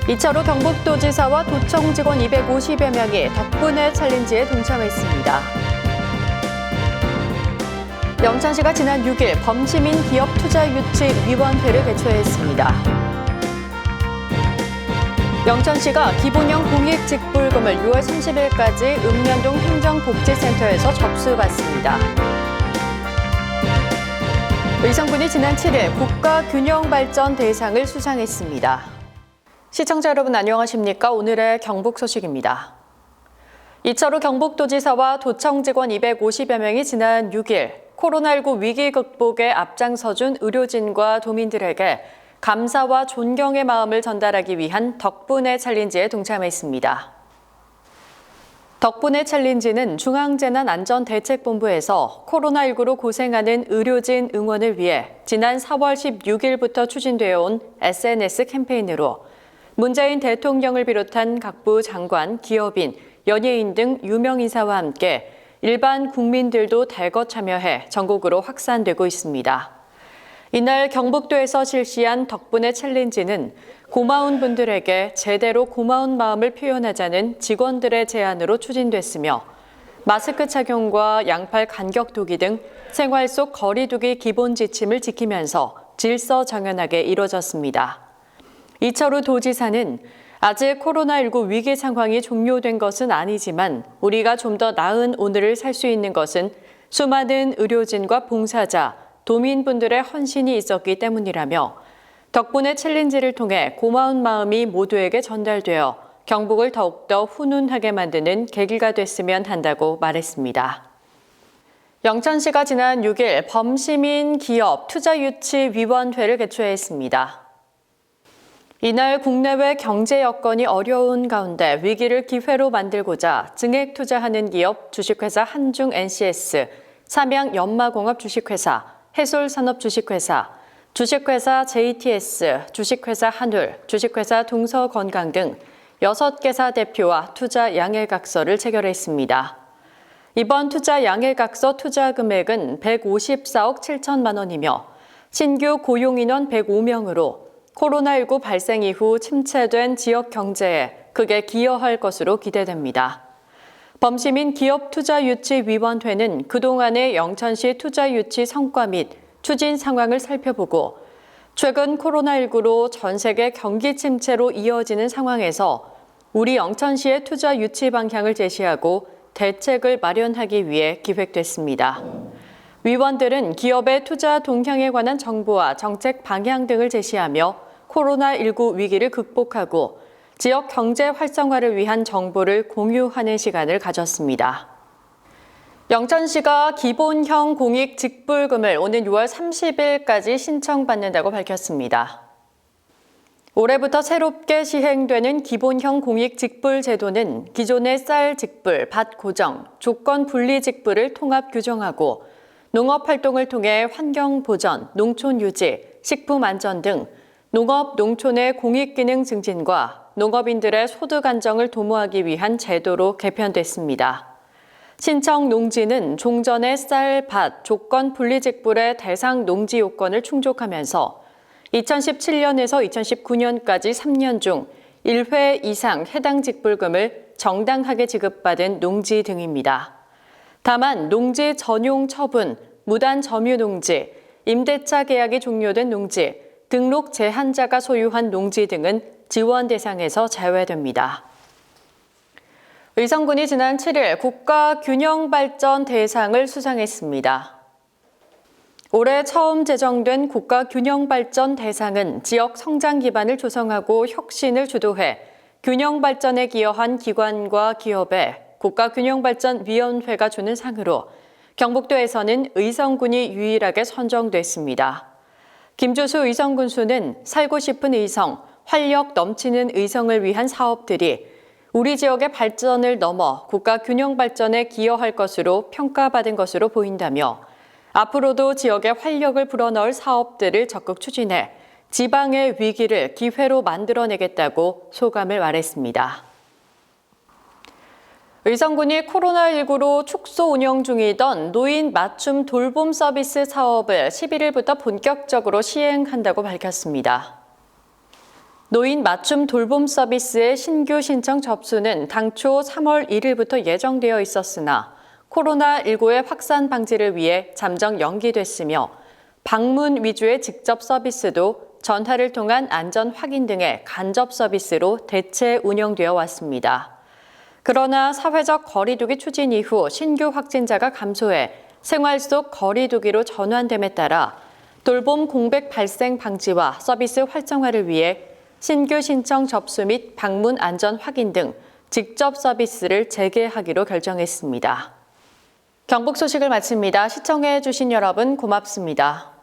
이차로 경북도지사와 도청 직원 250여 명이 덕분에 챌린지에 동참했습니다. 영천시가 지난 6일 범시민 기업투자유치위원회를 개최했습니다. 영천시가 기본형 공익직불금을 6월 30일까지 읍면동 행정복지센터에서 접수받습니다. 의성군이 지난 7일 국가균형발전 대상을 수상했습니다. 시청자 여러분 안녕하십니까? 오늘의 경북 소식입니다. 이차로 경북도지사와 도청 직원 250여 명이 지난 6일 코로나19 위기 극복에 앞장서준 의료진과 도민들에게 감사와 존경의 마음을 전달하기 위한 덕분에 챌린지에 동참했습니다. 덕분에 챌린지는 중앙재난안전대책본부에서 코로나19로 고생하는 의료진 응원을 위해 지난 4월 16일부터 추진되어 온 SNS 캠페인으로 문재인 대통령을 비롯한 각부 장관, 기업인, 연예인 등 유명 인사와 함께 일반 국민들도 대거 참여해 전국으로 확산되고 있습니다. 이날 경북도에서 실시한 덕분에 챌린지는 고마운 분들에게 제대로 고마운 마음을 표현하자는 직원들의 제안으로 추진됐으며 마스크 착용과 양팔 간격 두기 등 생활 속 거리 두기 기본 지침을 지키면서 질서정연하게 이뤄졌습니다. 이철우 도지사는 아직 코로나19 위기 상황이 종료된 것은 아니지만 우리가 좀 더 나은 오늘을 살 수 있는 것은 수많은 의료진과 봉사자, 도민분들의 헌신이 있었기 때문이라며 덕분에 챌린지를 통해 고마운 마음이 모두에게 전달되어 경북을 더욱더 훈훈하게 만드는 계기가 됐으면 한다고 말했습니다. 영천시가 지난 6일 범시민 기업 투자유치위원회를 개최했습니다. 이날 국내외 경제 여건이 어려운 가운데 위기를 기회로 만들고자 증액 투자하는 기업 주식회사 한중 NCS, 삼양 연마공업 주식회사, 해솔산업 주식회사, 주식회사 JTS, 주식회사 한울, 주식회사 동서건강 등 6개사 대표와 투자 양해각서를 체결했습니다. 이번 투자 양해각서 투자 금액은 154억 7천만 원이며 신규 고용인원 105명으로 코로나19 발생 이후 침체된 지역 경제에 크게 기여할 것으로 기대됩니다. 범시민 기업투자유치위원회는 그동안의 영천시 투자유치 성과 및 추진 상황을 살펴보고 최근 코로나19로 전 세계 경기 침체로 이어지는 상황에서 우리 영천시의 투자 유치 방향을 제시하고 대책을 마련하기 위해 기획됐습니다. 위원들은 기업의 투자 동향에 관한 정보와 정책 방향 등을 제시하며 코로나19 위기를 극복하고 지역 경제 활성화를 위한 정보를 공유하는 시간을 가졌습니다. 영천시가 기본형 공익직불금을 오는 6월 30일까지 신청받는다고 밝혔습니다. 올해부터 새롭게 시행되는 기본형 공익직불 제도는 기존의 쌀 직불, 밭 고정, 조건 분리 직불을 통합 규정하고 농업 활동을 통해 환경 보전, 농촌 유지, 식품 안전 등 농업, 농촌의 공익기능 증진과 농업인들의 소득 안정을 도모하기 위한 제도로 개편됐습니다. 신청 농지는 종전의 쌀, 밭, 조건 분리직불의 대상 농지 요건을 충족하면서 2017년에서 2019년까지 3년 중 1회 이상 해당 직불금을 정당하게 지급받은 농지 등입니다. 다만 농지 전용 처분, 무단 점유 농지, 임대차 계약이 종료된 농지, 등록 제한자가 소유한 농지 등은 지원 대상에서 제외됩니다. 의성군이 지난 7일 국가균형발전 대상을 수상했습니다. 올해 처음 제정된 국가균형발전 대상은 지역 성장 기반을 조성하고 혁신을 주도해 균형발전에 기여한 기관과 기업에 국가균형발전위원회가 주는 상으로 경북도에서는 의성군이 유일하게 선정됐습니다. 김주수 의성군수는 살고 싶은 의성, 활력 넘치는 의성을 위한 사업들이 우리 지역의 발전을 넘어 국가 균형 발전에 기여할 것으로 평가받은 것으로 보인다며 앞으로도 지역의 활력을 불어넣을 사업들을 적극 추진해 지방의 위기를 기회로 만들어내겠다고 소감을 말했습니다. 의성군이 코로나19로 축소 운영 중이던 노인 맞춤 돌봄 서비스 사업을 11일부터 본격적으로 시행한다고 밝혔습니다. 노인 맞춤 돌봄 서비스의 신규 신청 접수는 당초 3월 1일부터 예정되어 있었으나 코로나19의 확산 방지를 위해 잠정 연기됐으며 방문 위주의 직접 서비스도 전화를 통한 안전 확인 등의 간접 서비스로 대체 운영되어 왔습니다. 그러나 사회적 거리두기 추진 이후 신규 확진자가 감소해 생활 속 거리두기로 전환됨에 따라 돌봄 공백 발생 방지와 서비스 활성화를 위해 신규 신청 접수 및 방문 안전 확인 등 직접 서비스를 재개하기로 결정했습니다. 경북 소식을 마칩니다. 시청해 주신 여러분 고맙습니다.